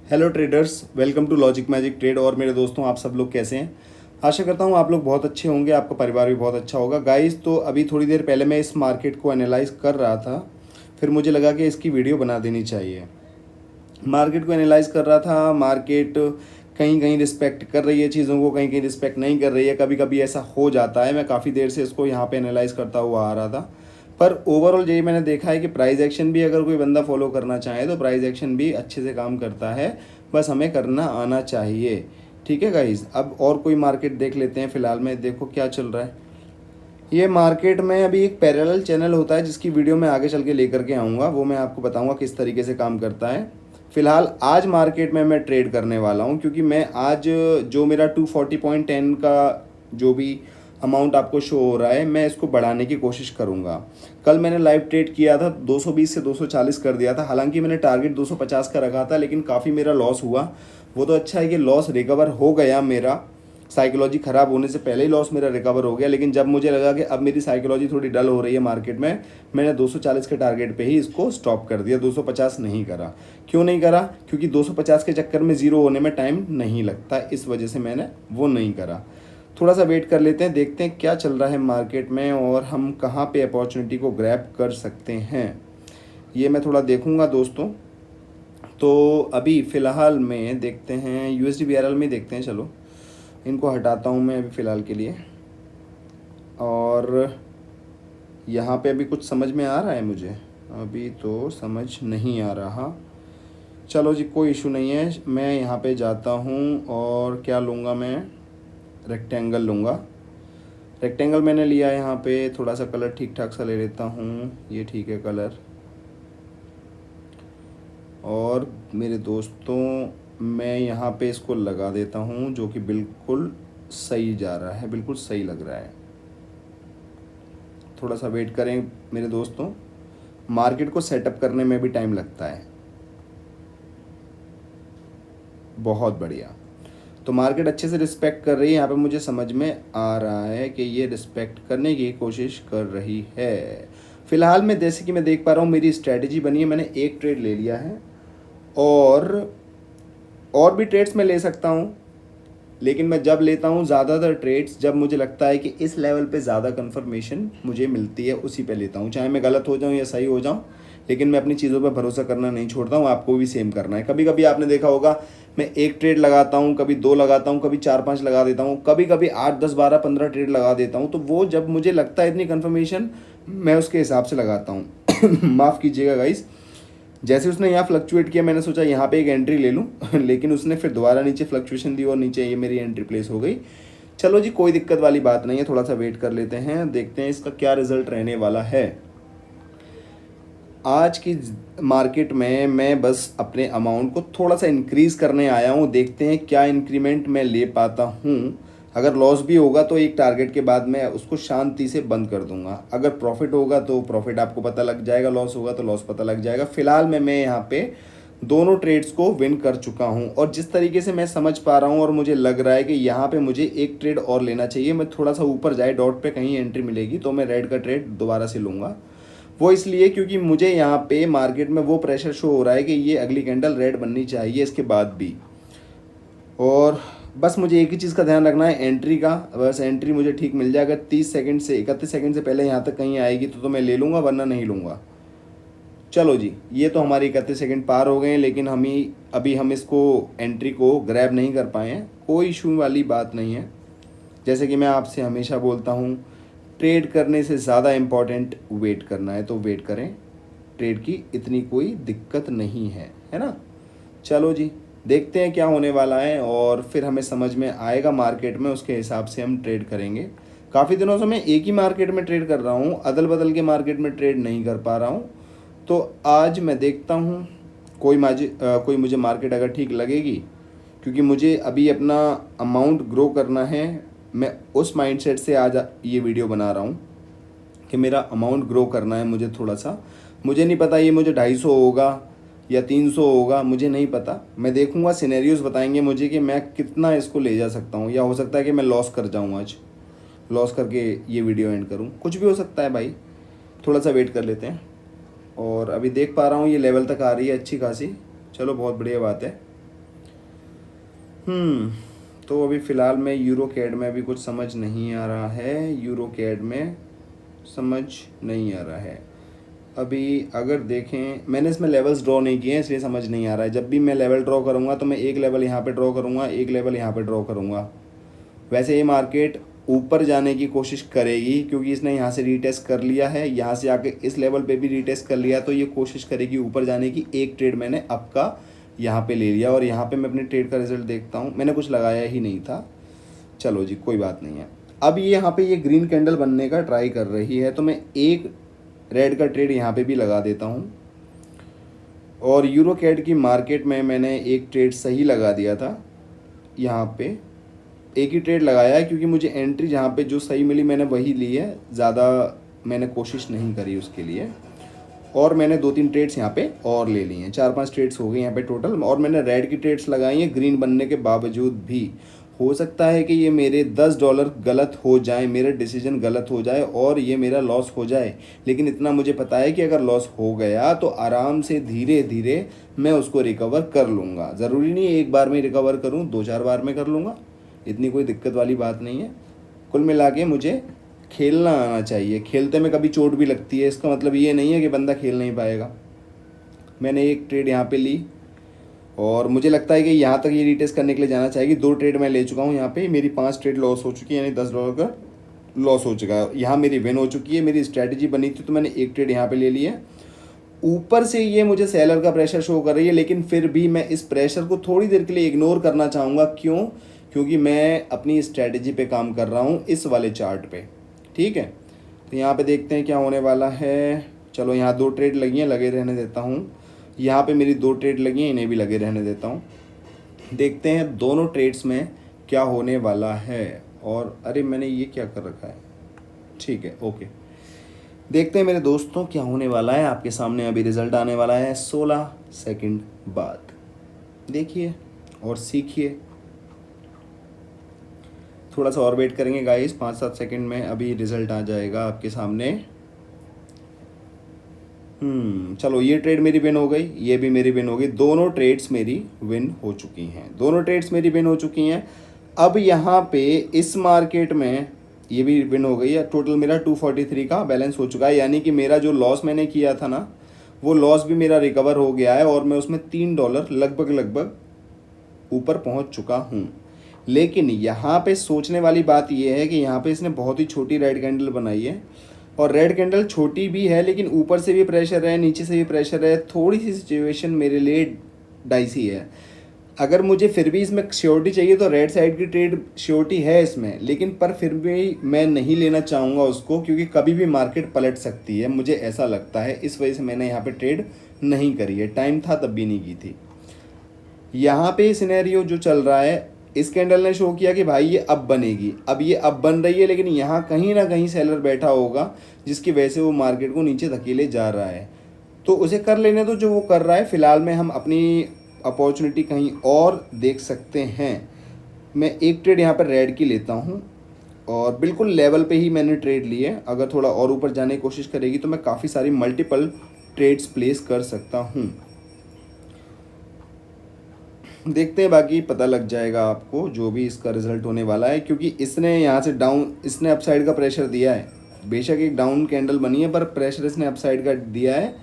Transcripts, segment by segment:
Hello traders, welcome to logic magic trade. और मेरे दोस्तों, आप सब लोग कैसे हैं? आशा करता हूँ आप लोग बहुत अच्छे होंगे, आपका परिवार भी बहुत अच्छा होगा। गाइस, तो अभी थोड़ी देर पहले मैं इस मार्केट को एनालाइज कर रहा था, फिर मुझे लगा कि इसकी वीडियो बना देनी चाहिए। मार्केट को एनालाइज कर रहा था। मार्केट कहीं कहीं रिस्पेक्ट कर रही है चीज़ों को, कहीं कहीं रिस्पेक्ट नहीं कर रही है। कभी कभी ऐसा हो जाता है। मैं काफ़ी देर से इसको यहाँ पे एनालाइज करता हुआ आ रहा था, पर ओवरऑल यही मैंने देखा है कि प्राइस एक्शन भी अगर कोई बंदा फॉलो करना चाहे तो प्राइस एक्शन भी अच्छे से काम करता है। बस हमें करना आना चाहिए। ठीक है गाइज, अब और कोई मार्केट देख लेते हैं। फिलहाल में देखो क्या चल रहा है। ये मार्केट में अभी एक पैरेलल चैनल होता है जिसकी वीडियो मैं आगे चल के लेकर के आऊँगा, वो मैं आपको बताऊँगा किस तरीके से काम करता है। फिलहाल आज मार्केट में मैं ट्रेड करने वाला हूँ, क्योंकि मैं आज जो मेरा 240.10 का जो भी अमाउंट आपको शो हो रहा है, मैं इसको बढ़ाने की कोशिश करूँगा। कल मैंने लाइव ट्रेड किया था, 220 से 240 कर दिया था। हालांकि मैंने टारगेट 250 का रखा था, लेकिन काफ़ी मेरा लॉस हुआ। वो तो अच्छा है कि लॉस रिकवर हो गया मेरा। साइकोलॉजी ख़राब होने से पहले ही लॉस मेरा रिकवर हो गया, लेकिन जब मुझे लगा कि अब मेरी साइकोलॉजी थोड़ी डल हो रही है मार्केट में, मैंने 240 के टारगेट पे ही इसको स्टॉप कर दिया। 250 नहीं करा। क्यों नहीं करा? क्योंकि 250 के चक्कर में ज़ीरो होने में टाइम नहीं लगता, इस वजह से मैंने वो नहीं करा। थोड़ा सा वेट कर लेते हैं, देखते हैं क्या चल रहा है मार्केट में और हम कहाँ पे अपॉर्चुनिटी को ग्रैब कर सकते हैं, ये मैं थोड़ा देखूंगा दोस्तों। तो अभी फ़िलहाल में देखते हैं यूएसडी बीआरएल में देखते हैं। चलो, इनको हटाता हूँ मैं अभी फ़िलहाल के लिए। और यहाँ पे अभी कुछ समझ में आ रहा है मुझे? अभी तो समझ नहीं आ रहा। चलो जी, कोई इशू नहीं है। मैं यहाँ पे जाता हूँ और क्या लूँगा मैं? रेक्टेंगल लूँगा। रेक्टेंगल मैंने लिया यहाँ पे। थोड़ा सा कलर ठीक ठाक सा ले लेता हूँ। ये ठीक है कलर। और मेरे दोस्तों, मैं यहाँ पे इसको लगा देता हूँ, जो कि बिल्कुल सही जा रहा है, बिल्कुल सही लग रहा है। थोड़ा सा वेट करें मेरे दोस्तों, मार्केट को सेटअप करने में भी टाइम लगता है। बहुत बढ़िया। तो मार्केट अच्छे से रिस्पेक्ट कर रही है। यहाँ पे मुझे समझ में आ रहा है कि ये रिस्पेक्ट करने की कोशिश कर रही है। फिलहाल में जैसे कि मैं देख पा रहा हूँ, मेरी स्ट्रैटेजी बनी है। मैंने एक ट्रेड ले लिया है और भी ट्रेड्स मैं ले सकता हूँ, लेकिन मैं जब लेता हूँ ज़्यादातर ट्रेड्स, जब मुझे लगता है कि इस लेवल पे ज़्यादा कंफर्मेशन मुझे मिलती है, उसी पे लेता हूँ। चाहे मैं गलत हो जाऊँ या सही हो जाऊँ, लेकिन मैं अपनी चीज़ों पे भरोसा करना नहीं छोड़ता हूँ। आपको भी सेम करना है। कभी कभी आपने देखा होगा, मैं एक ट्रेड लगाता हूँ, कभी दो लगाता हूँ, कभी 4-5 लगा देता हूँ, कभी कभी 8-10-12-15 ट्रेड लगा देता हूँ। तो वो जब मुझे लगता है इतनी कन्फर्मेशन, मैं उसके हिसाब से लगाता हूँ। माफ़ कीजिएगा गाइस। जैसे उसने यहाँ फ्लक्चुएट किया, मैंने सोचा यहाँ पे एक एंट्री ले लूँ, लेकिन उसने फिर दोबारा नीचे फ्लक्चुएशन दी और नीचे ये मेरी एंट्री प्लेस हो गई। चलो जी, कोई दिक्कत वाली बात नहीं है। थोड़ा सा वेट कर लेते हैं, देखते हैं इसका क्या रिजल्ट रहने वाला है। आज की मार्केट में मैं बस अपने अमाउंट को थोड़ा सा इंक्रीज करने आया हूँ। देखते हैं क्या इंक्रीमेंट मैं ले पाता हूँ। अगर लॉस भी होगा तो एक टारगेट के बाद मैं उसको शांति से बंद कर दूंगा। अगर प्रॉफिट होगा तो प्रॉफिट आपको पता लग जाएगा, लॉस होगा तो लॉस पता लग जाएगा। फिलहाल में मैं यहाँ पे दोनों ट्रेड्स को विन कर चुका हूँ, और जिस तरीके से मैं समझ पा रहा हूँ और मुझे लग रहा है कि यहाँ पे मुझे एक ट्रेड और लेना चाहिए। मैं थोड़ा सा ऊपर जाए डॉट पे कहीं एंट्री मिलेगी तो मैं रेड का ट्रेड दोबारा से लूँगा। वो इसलिए क्योंकि मुझे यहाँ पे मार्केट में वो प्रेशर शो हो रहा है कि ये अगली कैंडल रेड बननी चाहिए इसके बाद भी। और बस मुझे एक ही चीज़ का ध्यान रखना है, एंट्री का। बस एंट्री मुझे ठीक मिल जाएगा। 30 सेकंड से 31 सेकंड से पहले यहाँ तक कहीं आएगी तो मैं ले लूँगा, वरना नहीं लूँगा। चलो जी, ये तो हमारी 31 सेकंड पार हो गए हैं, लेकिन अभी हम इसको एंट्री को ग्रैब नहीं कर पाए हैं। कोई इशू वाली बात नहीं है। जैसे कि मैं आपसे हमेशा बोलता हूँ, ट्रेड करने से ज़्यादा इम्पॉर्टेंट वेट करना है, तो वेट करें। ट्रेड की इतनी कोई दिक्कत नहीं है ना। चलो जी, देखते हैं क्या होने वाला है और फिर हमें समझ में आएगा मार्केट में, उसके हिसाब से हम ट्रेड करेंगे। काफ़ी दिनों से मैं एक ही मार्केट में ट्रेड कर रहा हूँ, अदल बदल के मार्केट में ट्रेड नहीं कर पा रहा हूँ। तो आज मैं देखता हूँ कोई मुझे मार्केट अगर ठीक लगेगी, क्योंकि मुझे अभी अपना अमाउंट ग्रो करना है। मैं उस माइंडसेट से आज ये वीडियो बना रहा हूँ कि मेरा अमाउंट ग्रो करना है मुझे थोड़ा सा। मुझे नहीं पता ये मुझे 250 होगा या 300 होगा, मुझे नहीं पता। मैं देखूंगा, सिनेरियोज बताएंगे मुझे कि मैं कितना इसको ले जा सकता हूँ, या हो सकता है कि मैं लॉस कर जाऊँ, आज लॉस करके ये वीडियो एंड करूँ। कुछ भी हो सकता है भाई। थोड़ा सा वेट कर लेते हैं। और अभी देख पा रहा हूँ ये लेवल तक आ रही है अच्छी खासी। चलो, बहुत बढ़िया बात है। तो अभी फ़िलहाल मैं यूरो कैड में अभी कुछ समझ नहीं आ रहा है, यूरो कैड में समझ नहीं आ रहा है अभी। अगर देखें, मैंने इसमें लेवल्स ड्रॉ नहीं किए हैं इसलिए समझ नहीं आ रहा है। जब भी मैं लेवल ड्रॉ करूँगा तो मैं एक लेवल यहाँ पे ड्रॉ करूँगा, एक लेवल यहाँ पे ड्रॉ करूँगा। वैसे ये मार्केट ऊपर जाने की कोशिश करेगी क्योंकि इसने यहाँ से रीटेस्ट कर लिया है, यहाँ से आके इस लेवल पे भी रीटेस्ट कर लिया, तो ये कोशिश करेगी ऊपर जाने की। एक ट्रेड मैंने अब का यहाँ पे ले लिया और यहाँ पे मैं अपने ट्रेड का रिजल्ट देखता हूँ। मैंने कुछ लगाया ही नहीं था, चलो जी कोई बात नहीं है। अब ये यहाँ पे ये ग्रीन कैंडल बनने का ट्राई कर रही है तो मैं एक रेड का ट्रेड यहाँ पे भी लगा देता हूँ। और यूरो कैड की मार्केट में मैंने एक ट्रेड सही लगा दिया था, यहाँ पे एक ही ट्रेड लगाया है क्योंकि मुझे एंट्री जहाँ पे जो सही मिली मैंने वही ली है, ज़्यादा मैंने कोशिश नहीं करी उसके लिए। और मैंने 2-3 ट्रेड्स यहाँ पे और ले ली हैं, 4-5 ट्रेड्स हो गई यहाँ पे टोटल। और मैंने रेड की ट्रेड्स लगाई हैं ग्रीन बनने के बावजूद भी। हो सकता है कि ये मेरे $10 गलत हो जाए, मेरा डिसीजन गलत हो जाए और ये मेरा लॉस हो जाए, लेकिन इतना मुझे पता है कि अगर लॉस हो गया तो आराम से धीरे धीरे मैं उसको रिकवर कर लूँगा। ज़रूरी नहीं एक बार में रिकवर करूँ, 2-4 बार में कर लूँगा, इतनी कोई दिक्कत वाली बात नहीं है। कुल मिला के मुझे खेलना आना चाहिए, खेलते में कभी चोट भी लगती है, इसका मतलब ये नहीं है कि बंदा खेल नहीं पाएगा। मैंने एक ट्रेड यहाँ पे ली और मुझे लगता है कि यहाँ तक ये रिटेस्ट करने के लिए जाना चाहिए। 2 ट्रेड मैं ले चुका हूँ, यहाँ पे मेरी 5 ट्रेड लॉस हो चुकी है, यानी $10 का लॉस हो चुका है। यहाँ मेरी विन हो चुकी है, मेरी स्ट्रैटेजी बनी थी तो मैंने एक ट्रेड यहाँ पे ले लिया है। ऊपर से ये मुझे सेलर का प्रेशर शो कर रही है, लेकिन फिर भी मैं इस प्रेशर को थोड़ी देर के लिए इग्नोर करना चाहूँगा। क्यों? क्योंकि मैं अपनी स्ट्रैटेजी पे काम कर रहा हूँ इस वाले चार्ट पे, ठीक है। तो यहाँ पे देखते हैं क्या होने वाला है। चलो यहाँ 2 ट्रेड लगी हैं, लगे रहने देता हूँ। यहाँ पे मेरी 2 ट्रेड लगी हैं, इन्हें भी लगे रहने देता हूँ। देखते हैं दोनों ट्रेड्स में क्या होने वाला है। और अरे मैंने ये क्या कर रखा है, ठीक है ओके। देखते हैं मेरे दोस्तों क्या होने वाला है। आपके सामने अभी रिज़ल्ट आने वाला है 16 सेकंड बाद, देखिए और सीखिए। थोड़ा सा और वेट करेंगे गाइस, 5-7 सेकंड में अभी रिज़ल्ट आ जाएगा आपके सामने। चलो ये ट्रेड मेरी विन हो गई, ये भी मेरी विन हो गई। दोनों ट्रेड्स मेरी विन हो चुकी हैं, दोनों ट्रेड्स मेरी विन हो चुकी हैं। अब यहाँ पे इस मार्केट में ये भी विन हो गई है। टोटल मेरा 243 का बैलेंस हो चुका है, यानी कि मेरा जो लॉस मैंने किया था ना, वो लॉस भी मेरा रिकवर हो गया है और मैं उसमें $3 लगभग ऊपर पहुँच चुका हूँ। लेकिन यहाँ पे सोचने वाली बात ये है कि यहाँ पे इसने बहुत ही छोटी रेड कैंडल बनाई है और रेड कैंडल छोटी भी है, लेकिन ऊपर से भी प्रेशर है, नीचे से भी प्रेशर है। थोड़ी सी सिचुएशन मेरे लिए डाइसी है। अगर मुझे फिर भी इसमें श्योरिटी चाहिए तो रेड साइड की ट्रेड श्योरिटी है इसमें, लेकिन पर फिर भी मैं नहीं लेना चाहूँगा उसको, क्योंकि कभी भी मार्केट पलट सकती है, मुझे ऐसा लगता है। इस वजह से मैंने यहाँ पे ट्रेड नहीं करी है, टाइम था तब भी नहीं की थी। यहाँ पे सिनेरियो जो चल रहा है, इस कैंडल ने शो किया कि भाई ये अब बनेगी, अब ये अब बन रही है, लेकिन यहाँ कहीं ना कहीं सेलर बैठा होगा जिसकी वजह से वो मार्केट को नीचे धकेले जा रहा है। तो उसे कर लेने दो जो वो कर रहा है। फिलहाल में हम अपनी अपॉर्चुनिटी कहीं और देख सकते हैं। मैं एक ट्रेड यहाँ पर रेड की लेता हूँ और बिल्कुल लेवल पे ही मैंने ट्रेड ली है। अगर थोड़ा और ऊपर जाने की कोशिश करेगी तो मैं काफ़ी सारी मल्टीपल ट्रेड्स प्लेस कर सकता हूँ। देखते हैं, बाकी पता लग जाएगा आपको जो भी इसका रिजल्ट होने वाला है, क्योंकि इसने यहाँ से डाउन, इसने अपसाइड का प्रेशर दिया है। बेशक एक डाउन कैंडल बनी है पर प्रेशर इसने अपसाइड का दिया है।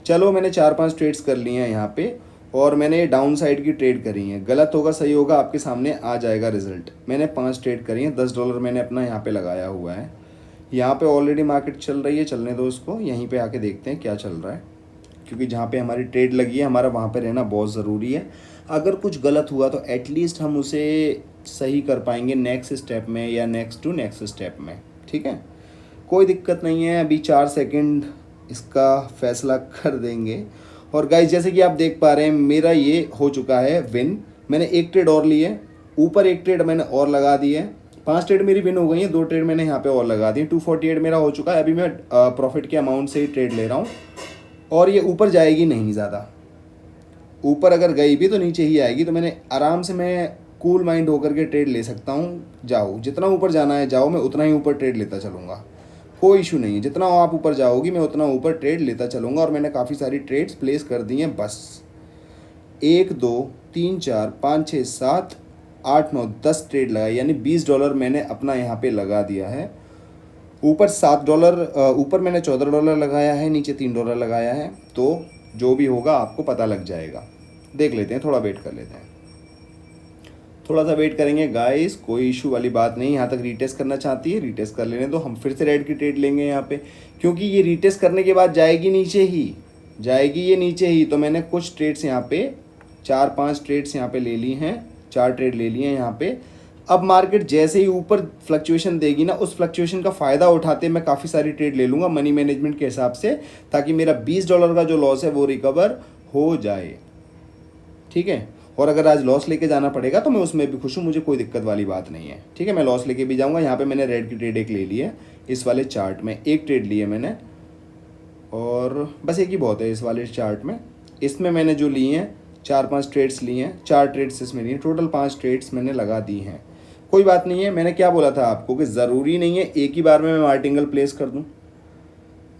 चलो मैंने 4-5 ट्रेड्स कर लिए हैं यहाँ पे और मैंने डाउन साइड की ट्रेड करी है। गलत होगा सही होगा आपके सामने आ जाएगा रिजल्ट। मैंने 5 ट्रेड करी हैं, $10 मैंने अपना यहाँ पे लगाया हुआ है। यहाँ पे ऑलरेडी मार्केट चल रही है, चलने दो उसको, यहीं पे आके देखते हैं क्या चल रहा है, क्योंकि जहाँ पे हमारी ट्रेड लगी है हमारा वहाँ पे रहना बहुत ज़रूरी है। अगर कुछ गलत हुआ तो एटलीस्ट हम उसे सही कर पाएंगे नेक्स्ट स्टेप में या नेक्स्ट टू नेक्स्ट स्टेप में, ठीक है। कोई दिक्कत नहीं है, अभी 4 सेकंड इसका फैसला कर देंगे। और गाइस जैसे कि आप देख पा रहे हैं मेरा ये हो चुका है विन। मैंने एक ट्रेड और ली है, ऊपर एक ट्रेड मैंने और लगा दी है। 5 ट्रेड मेरी विन हो गई है, 2 ट्रेड मैंने यहाँ पे और लगा दी है। 248 मेरा हो चुका है। अभी मैं प्रॉफिट के अमाउंट से ही ट्रेड ले रहा हूँ और ये ऊपर जाएगी नहीं ज़्यादा। ऊपर अगर गई भी तो नीचे ही आएगी, तो मैंने आराम से मैं कूल माइंड होकर के ट्रेड ले सकता हूँ। जाओ जितना ऊपर जाना है जाओ, मैं उतना ही ऊपर ट्रेड लेता चलूँगा, कोई इशू नहीं है। जितना आप ऊपर जाओगी मैं उतना ऊपर ट्रेड लेता चलूँगा। और मैंने काफ़ी सारी ट्रेड्स प्लेस कर दी हैं। बस 1 2 3 4 5 6 7 8 9 10 ट्रेड लगाई, यानी $20 मैंने अपना यहाँ पे लगा दिया है। ऊपर $7, ऊपर मैंने $14 लगाया है, नीचे $3 लगाया है। तो जो भी होगा आपको पता लग जाएगा। देख लेते हैं, थोड़ा वेट कर लेते हैं, थोड़ा सा वेट करेंगे गाइस, कोई इशू वाली बात नहीं। यहाँ तक रीटेस्ट करना चाहती है, रीटेस्ट कर लेने तो हम फिर से रेड की ट्रेड लेंगे यहाँ पे, क्योंकि ये रीटेस्ट करने के बाद जाएगी नीचे ही, जाएगी ये नीचे ही। तो मैंने कुछ ट्रेड्स यहाँ पे 4-5 ट्रेड्स यहाँ पे ले ली हैं, 4 ट्रेड ले लिए हैं यहाँ पे। अब मार्केट जैसे ही ऊपर फ्लक्चुएशन देगी ना, उस फ्लक्चुएशन का फ़ायदा उठाते मैं काफ़ी सारी ट्रेड ले लूँगा मनी मैनेजमेंट के हिसाब से, ताकि मेरा $20 का जो लॉस है वो रिकवर हो जाए, ठीक है। और अगर आज लॉस लेके जाना पड़ेगा तो मैं उसमें भी खुश हूँ, मुझे कोई दिक्कत वाली बात नहीं है, ठीक है। मैं लॉस लेके भी जाऊँगा। यहाँ पे मैंने रेड की ट्रेड एक ले ली है, इस वाले चार्ट में एक ट्रेड ली है मैंने, और बस एक ही बहुत है इस वाले चार्ट में। इसमें मैंने जो ली हैं 4-5 ट्रेड्स ली हैं, 4 ट्रेड्स इसमें ली हैं, टोटल 5 ट्रेड्स मैंने लगा दी हैं। कोई बात नहीं है, मैंने क्या बोला था आपको कि ज़रूरी नहीं है एक ही बार में मैं मार्टिंगल प्लेस कर दूँ,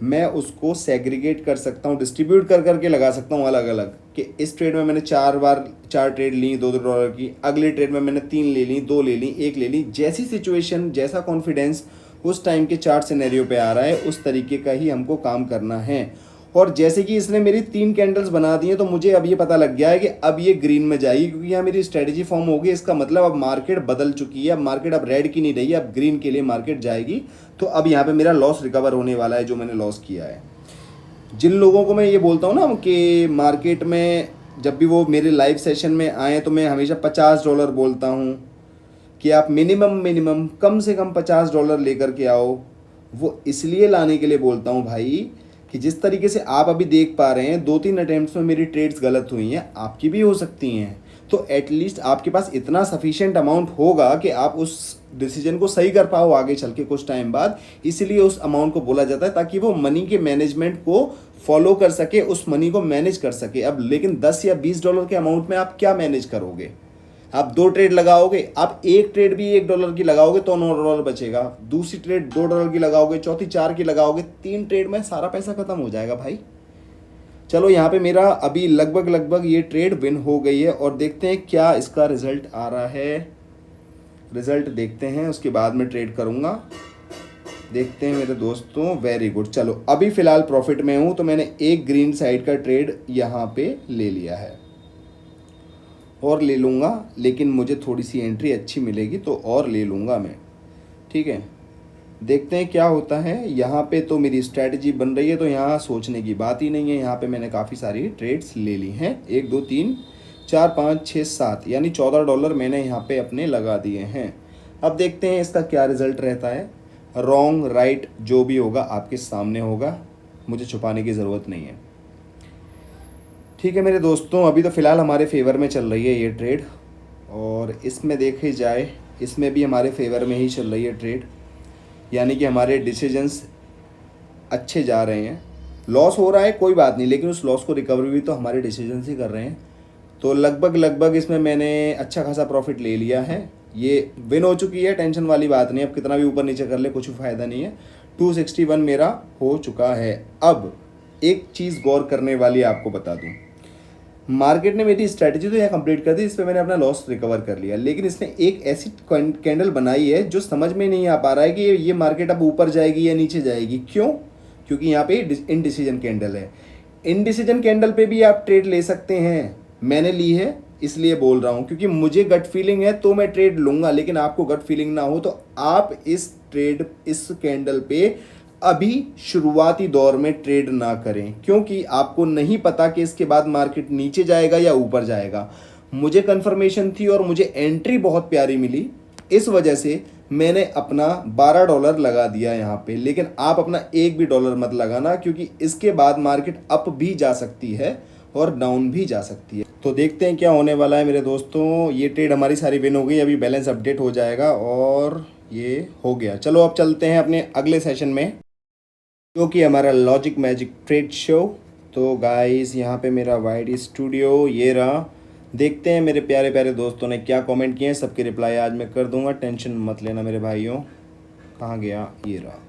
मैं उसको सेग्रीगेट कर सकता हूँ, डिस्ट्रीब्यूट कर करके लगा सकता हूँ अलग अलग, कि इस ट्रेड में मैंने 4 ट्रेड ली $2 की, अगले ट्रेड में मैंने 3 ले ली, 2 ले ली, 1 ले ली। जैसी सिचुएशन, जैसा कॉन्फिडेंस उस टाइम के चार्ट सिनेरियो पे आ रहा है, उस तरीके का ही हमको काम करना है। और जैसे कि इसने मेरी 3 कैंडल्स बना दी हैं, तो मुझे अब ये पता लग गया है कि अब ये ग्रीन में जाएगी, क्योंकि यहाँ मेरी स्ट्रेटजी फॉर्म होगी। इसका मतलब अब मार्केट बदल चुकी है, अब मार्केट अब रेड की नहीं रही है, अब ग्रीन के लिए मार्केट जाएगी। तो अब यहाँ पे मेरा लॉस रिकवर होने वाला है, जो मैंने लॉस किया है। जिन लोगों को मैं ये बोलता हूँ ना कि मार्केट में जब भी वो मेरे लाइव सेशन में आए, तो मैं हमेशा $50 बोलता हूँ कि आप मिनिमम कम से कम $50 लेकर के आओ। वो इसलिए लाने के लिए बोलता हूँ भाई, कि जिस तरीके से आप अभी देख पा रहे हैं 2-3 अटेम्प्ट्स में मेरी ट्रेड्स गलत हुई हैं, आपकी भी हो सकती हैं। तो एटलीस्ट आपके पास इतना सफिशिएंट अमाउंट होगा कि आप उस डिसीजन को सही कर पाओ आगे चल के कुछ टाइम बाद। इसीलिए उस अमाउंट को बोला जाता है, ताकि वो मनी के मैनेजमेंट को फॉलो कर सके, उस मनी को मैनेज कर सके। अब लेकिन $10 या $20 के अमाउंट में आप क्या मैनेज करोगे? आप 2 ट्रेड लगाओगे, आप एक ट्रेड भी $1 की लगाओगे तो $9 बचेगा, दूसरी ट्रेड $2 की लगाओगे, चौथी 4 की लगाओगे, 3 ट्रेड में सारा पैसा खत्म हो जाएगा भाई। चलो यहाँ पे मेरा अभी लगभग ये ट्रेड विन हो गई है, और देखते हैं क्या इसका रिजल्ट आ रहा है। रिजल्ट देखते हैं, उसके बाद में ट्रेड करूँगा। देखते हैं मेरे दोस्तों, वेरी गुड। चलो अभी फ़िलहाल प्रॉफिट में हूँ, तो मैंने एक ग्रीन साइड का ट्रेड यहाँ पे ले लिया है, और ले लूँगा, लेकिन मुझे थोड़ी सी एंट्री अच्छी मिलेगी तो और ले लूँगा मैं, ठीक है। देखते हैं क्या होता है। यहाँ पे तो मेरी स्ट्रैटेजी बन रही है, तो यहाँ सोचने की बात ही नहीं है। यहाँ पे मैंने काफ़ी सारी ट्रेड्स ले ली हैं, 1 2 3 4 5 6 7, यानी $14 मैंने यहाँ पे अपने लगा दिए हैं। अब देखते हैं इसका क्या रिज़ल्ट रहता है। रॉन्ग राइट जो भी होगा आपके सामने होगा, मुझे छुपाने की ज़रूरत नहीं है, ठीक है मेरे दोस्तों। अभी तो फ़िलहाल हमारे फेवर में चल रही है ये ट्रेड, और इसमें देखे जाए इसमें भी हमारे फेवर में ही चल रही है ट्रेड, यानी कि हमारे डिसीजंस अच्छे जा रहे हैं। लॉस हो रहा है कोई बात नहीं, लेकिन उस लॉस को रिकवरी भी तो हमारे डिसीजंस ही कर रहे हैं। तो लगभग इसमें मैंने अच्छा खासा प्रॉफिट ले लिया है, ये विन हो चुकी है, टेंशन वाली बात नहीं। अब कितना भी ऊपर नीचे कर ले कुछ फ़ायदा नहीं है। 261 मेरा हो चुका है। अब एक चीज़ गौर करने वाली आपको बता दूँ, मार्केट ने मेरी स्ट्रैटेजी तो यहाँ कंप्लीट कर दी, इस पर मैंने अपना लॉस रिकवर कर लिया, लेकिन इसने एक ऐसी कैंडल बनाई है जो समझ में नहीं आ पा रहा है कि ये मार्केट अब ऊपर जाएगी या नीचे जाएगी। क्यों? क्योंकि यहाँ पे इनडिसीजन कैंडल है। इनडिसीजन कैंडल पे भी आप ट्रेड ले सकते हैं, मैंने ली है इसलिए बोल रहा हूँ, क्योंकि मुझे गट फीलिंग है तो मैं ट्रेड लूँगा, लेकिन आपको गट फीलिंग ना हो तो आप इस कैंडल पे अभी शुरुआती दौर में ट्रेड ना करें, क्योंकि आपको नहीं पता कि इसके बाद मार्केट नीचे जाएगा या ऊपर जाएगा। मुझे कंफर्मेशन थी और मुझे एंट्री बहुत प्यारी मिली, इस वजह से मैंने अपना $12 लगा दिया यहाँ पे। लेकिन आप अपना एक भी डॉलर मत लगाना, क्योंकि इसके बाद मार्केट अप भी जा सकती है और डाउन भी जा सकती है। तो देखते हैं क्या होने वाला है मेरे दोस्तों। ये ट्रेड हमारी सारी विन हो गई, अभी बैलेंस अपडेट हो जाएगा, और ये हो गया। चलो अब चलते हैं अपने अगले सेशन में, जो कि हमारा लॉजिक मैजिक ट्रेड शो। तो गाइस यहाँ पे मेरा वाइड स्टूडियो ये रहा। देखते हैं मेरे प्यारे प्यारे दोस्तों ने क्या कमेंट किए हैं, सबके रिप्लाई आज मैं कर दूंगा, टेंशन मत लेना मेरे भाइयों। कहाँ गया? ये रहा।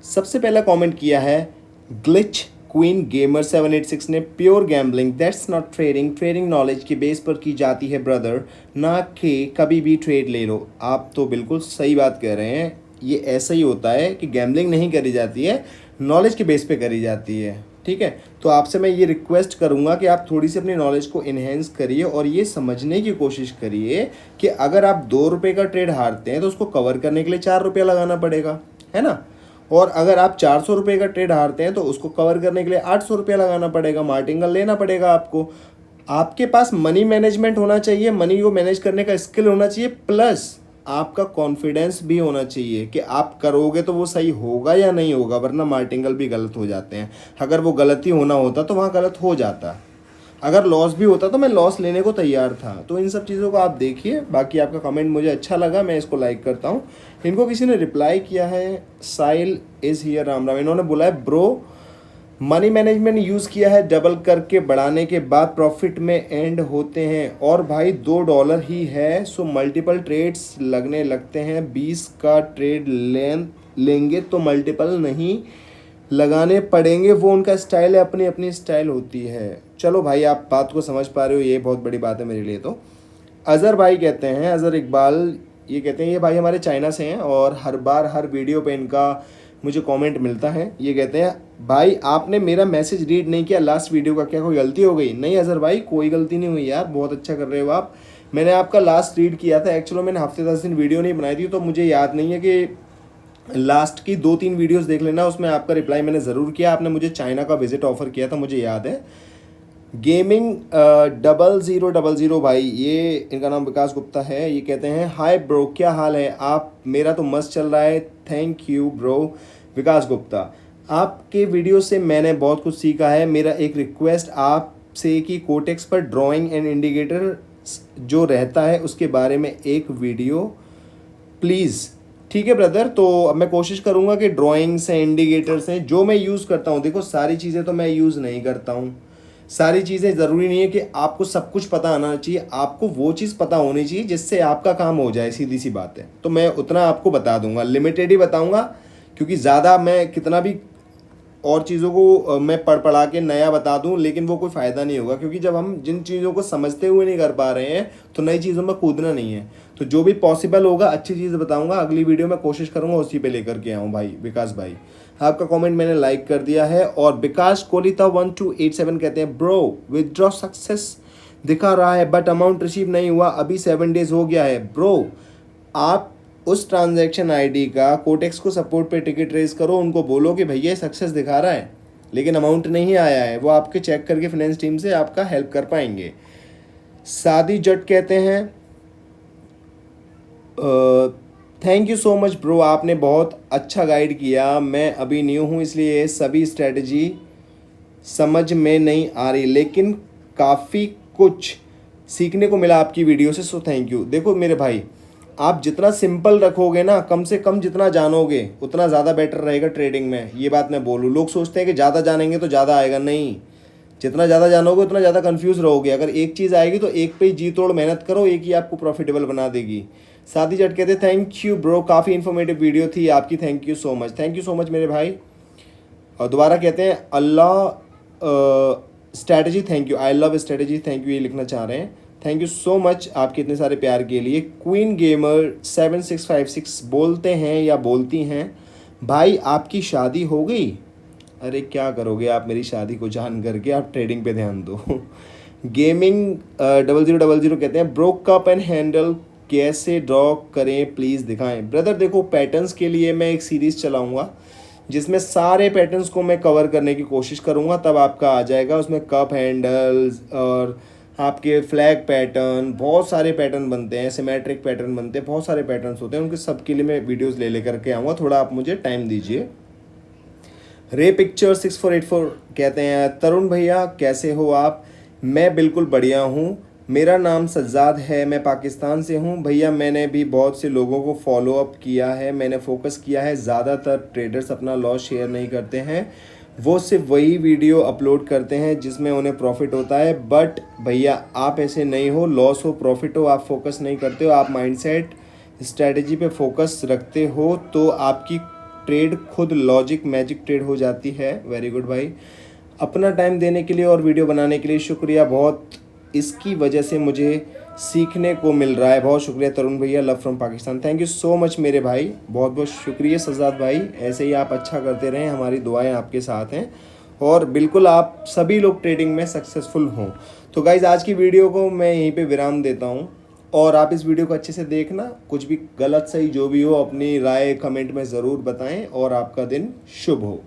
सबसे पहला कमेंट किया है ग्लिच क्वीन गेमर 786 ने pure gambling that's not trading, trading knowledge की बेस पर की जाती है ब्रदर, ना कि कभी भी ट्रेड ले लो। आप तो बिल्कुल सही बात कह रहे हैं, ये ऐसा ही होता है कि गैम्बलिंग नहीं करी जाती है, नॉलेज के बेस पे करी जाती है। ठीक है, तो आपसे मैं ये रिक्वेस्ट करूंगा कि आप थोड़ी सी अपनी नॉलेज को इन्हेंस करिए और ये समझने की कोशिश करिए कि अगर आप 2 रुपये का ट्रेड हारते हैं तो उसको कवर करने के लिए 4 रुपया लगाना पड़ेगा, है ना। और अगर आप 400 रुपये का ट्रेड हारते हैं तो उसको कवर करने के लिए 800 रुपया लगाना पड़ेगा, मार्टिंगल लेना पड़ेगा आपको। आपके पास मनी मैनेजमेंट होना चाहिए, मनी को मैनेज करने का स्किल होना चाहिए, प्लस आपका कॉन्फिडेंस भी होना चाहिए कि आप करोगे तो वो सही होगा या नहीं होगा, वरना मार्टिंगल भी गलत हो जाते हैं। अगर वो गलती होना होता तो वहाँ गलत हो जाता, अगर लॉस भी होता तो मैं लॉस लेने को तैयार था। तो इन सब चीज़ों को आप देखिए। बाकी आपका कमेंट मुझे अच्छा लगा, मैं इसको लाइक करता हूँ। इनको किसी ने रिप्लाई किया है, साइल इज़ हियर राम राम, इन्होंने बोला है ब्रो मनी मैनेजमेंट यूज़ किया है, डबल करके बढ़ाने के बाद प्रॉफिट में एंड होते हैं, और भाई $2 ही है, सो मल्टीपल ट्रेड्स लगने लगते हैं। 20 का ट्रेड लेंगे तो मल्टीपल नहीं लगाने पड़ेंगे, वो उनका स्टाइल है, अपनी अपनी स्टाइल होती है। चलो भाई, आप बात को समझ पा रहे हो, ये बहुत बड़ी बात है मेरे लिए। तो अज़हर भाई कहते हैं, अज़हर इकबाल ये कहते हैं, ये भाई हमारे चाइना से हैं और हर बार हर वीडियो पे इनका मुझे कमेंट मिलता है। ये कहते हैं भाई आपने मेरा मैसेज रीड नहीं किया लास्ट वीडियो का, क्या कोई गलती हो गई? नहीं अज़हर भाई, कोई गलती नहीं हुई यार, बहुत अच्छा कर रहे हो आप। मैंने आपका लास्ट रीड किया था, एक्चुअली मैंने हफ्ते 10 दिन वीडियो नहीं बनाई थी, तो मुझे याद नहीं है कि लास्ट की 2-3 वीडियोस देख लेना, उसमें आपका रिप्लाई मैंने ज़रूर किया। आपने मुझे चाइना का विजिट ऑफर किया था, मुझे याद है। गेमिंग 0000 भाई, ये इनका नाम विकास गुप्ता है। ये कहते हैं हाय ब्रो, क्या हाल है आप? मेरा तो मस्त चल रहा है, थैंक यू ब्रो। विकास गुप्ता, आपके वीडियो से मैंने बहुत कुछ सीखा है। मेरा एक रिक्वेस्ट आपसे कि कोटेक्स पर ड्राइंग एंड इंडिकेटर जो रहता है उसके बारे में एक वीडियो प्लीज़। ठीक है ब्रदर, तो अब मैं कोशिश करूँगा कि ड्राइंग्स हैं, इंडिकेटर्स हैं जो मैं यूज़ करता हूँ। देखो सारी चीज़ें तो मैं यूज़ नहीं करता हूँ, सारी चीज़ें ज़रूरी नहीं है कि आपको सब कुछ पता आना चाहिए, आपको वो चीज़ पता होनी चाहिए जिससे आपका काम हो जाए, सीधी सी बात है। तो मैं उतना आपको बता दूंगा, लिमिटेड ही बताऊंगा, क्योंकि ज़्यादा मैं कितना भी और चीज़ों को मैं पढ़ पढ़ा के नया बता दूं लेकिन वो कोई फ़ायदा नहीं होगा, क्योंकि जब हम जिन चीज़ों को समझते हुए नहीं कर पा रहे हैं तो नई चीज़ों में कूदना नहीं है। तो जो भी पॉसिबल होगा अच्छी चीज़ बताऊंगा, अगली वीडियो में कोशिश करूंगा उसी पे लेकर के आऊँ। भाई विकास भाई, आपका कमेंट मैंने लाइक कर दिया है। और विकास कोलिता 1287 कहते हैं ब्रो विदड्रॉ सक्सेस दिखा रहा है बट अमाउंट रिसीव नहीं हुआ, अभी 7 डेज हो गया है। ब्रो आप उस ट्रांजैक्शन आईडी का कोटेक्स को सपोर्ट पे टिकट रेज करो, उनको बोलो कि भैया सक्सेस दिखा रहा है लेकिन अमाउंट नहीं आया है, वो आपके चेक करके फाइनेंस टीम से आपका हेल्प कर पाएंगे। सादी जट कहते हैं thank you so much bro, आपने बहुत अच्छा गाइड किया। मैं अभी न्यू हूँ इसलिए सभी स्ट्रेटजी समझ में नहीं आ रही, लेकिन काफ़ी कुछ सीखने को मिला आपकी वीडियो से, सो थैंक यू। देखो मेरे भाई, आप जितना सिंपल रखोगे ना, कम से कम जितना जानोगे उतना ज़्यादा बेटर रहेगा ट्रेडिंग में। ये बात मैं बोलूँ, लोग सोचते हैं कि ज़्यादा जानेंगे तो ज़्यादा आएगा, नहीं, जितना ज़्यादा जानोगे उतना ज़्यादा कंफ्यूज रहोगे। अगर एक चीज़ आएगी तो एक पे ही जी तोड़ मेहनत करो, एक ही आपको प्रॉफिटेबल बना देगी। साथी जट कहते थैंक यू ब्रो, काफ़ी इन्फॉर्मेटिव वीडियो थी आपकी, thank you so much. Thank you so much मेरे भाई। और दोबारा कहते हैं अल्लाह strategy, thank you, I love strategy, thank you, ये लिखना चाह रहे हैं। थैंक यू सो मच आपके इतने सारे प्यार के लिए। क्वीन गेमर 7656 बोलते हैं या बोलती हैं भाई आपकी शादी हो गई? अरे क्या करोगे आप मेरी शादी को जान करके, आप ट्रेडिंग पे ध्यान दो। गेमिंग 0000 कहते हैं ब्रो कप एंड हैंडल कैसे ड्रॉ करें प्लीज़ दिखाएं। ब्रदर देखो, पैटर्न्स के लिए मैं एक सीरीज़ चलाऊंगा जिसमें सारे पैटर्न्स को मैं कवर करने की कोशिश करूंगा, तब आपका आ जाएगा। उसमें कप हैंडल्स और आपके फ्लैग पैटर्न, बहुत सारे पैटर्न बनते हैं, सिमेट्रिक पैटर्न बनते हैं, बहुत सारे पैटर्न्स होते हैं, उनके सबके लिए मैं वीडियोस ले लेकर के आऊँगा। थोड़ा आप मुझे टाइम दीजिए। रे पिक्चर 6484 कहते हैं तरुण भैया कैसे हो आप? मैं बिल्कुल बढ़िया हूँ, मेरा नाम सज्जाद है, मैं पाकिस्तान से हूँ। भैया मैंने भी बहुत से लोगों को फॉलो अप किया है, मैंने फोकस किया है, ज़्यादातर ट्रेडर्स अपना लॉस शेयर नहीं करते हैं, वो सिर्फ वही वीडियो अपलोड करते हैं जिसमें उन्हें प्रॉफिट होता है। बट भैया आप ऐसे नहीं हो, लॉस हो प्रॉफिट हो आप फोकस नहीं करते हो, आप माइंडसेट स्ट्रेटजी पे फोकस रखते हो तो आपकी ट्रेड खुद लॉजिक मैजिक ट्रेड हो जाती है। वेरी गुड भाई। अपना टाइम देने के लिए और वीडियो बनाने के लिए शुक्रिया बहुत। इसकी वजह से मुझे सीखने को मिल रहा है। बहुत शुक्रिया तरुण भैया, love from Pakistan. Thank you so much मेरे भाई, बहुत बहुत शुक्रिया सज्जाद भाई। ऐसे ही आप अच्छा करते रहें, हमारी दुआएं आपके साथ हैं और बिल्कुल आप सभी लोग ट्रेडिंग में सक्सेसफुल हों। तो गाइज़ आज की वीडियो को मैं यहीं पे विराम देता हूँ और आप इस वीडियो को अच्छे से देखना। कुछ भी गलत सही जो भी हो अपनी राय कमेंट में ज़रूर बताएं और आपका दिन शुभ हो।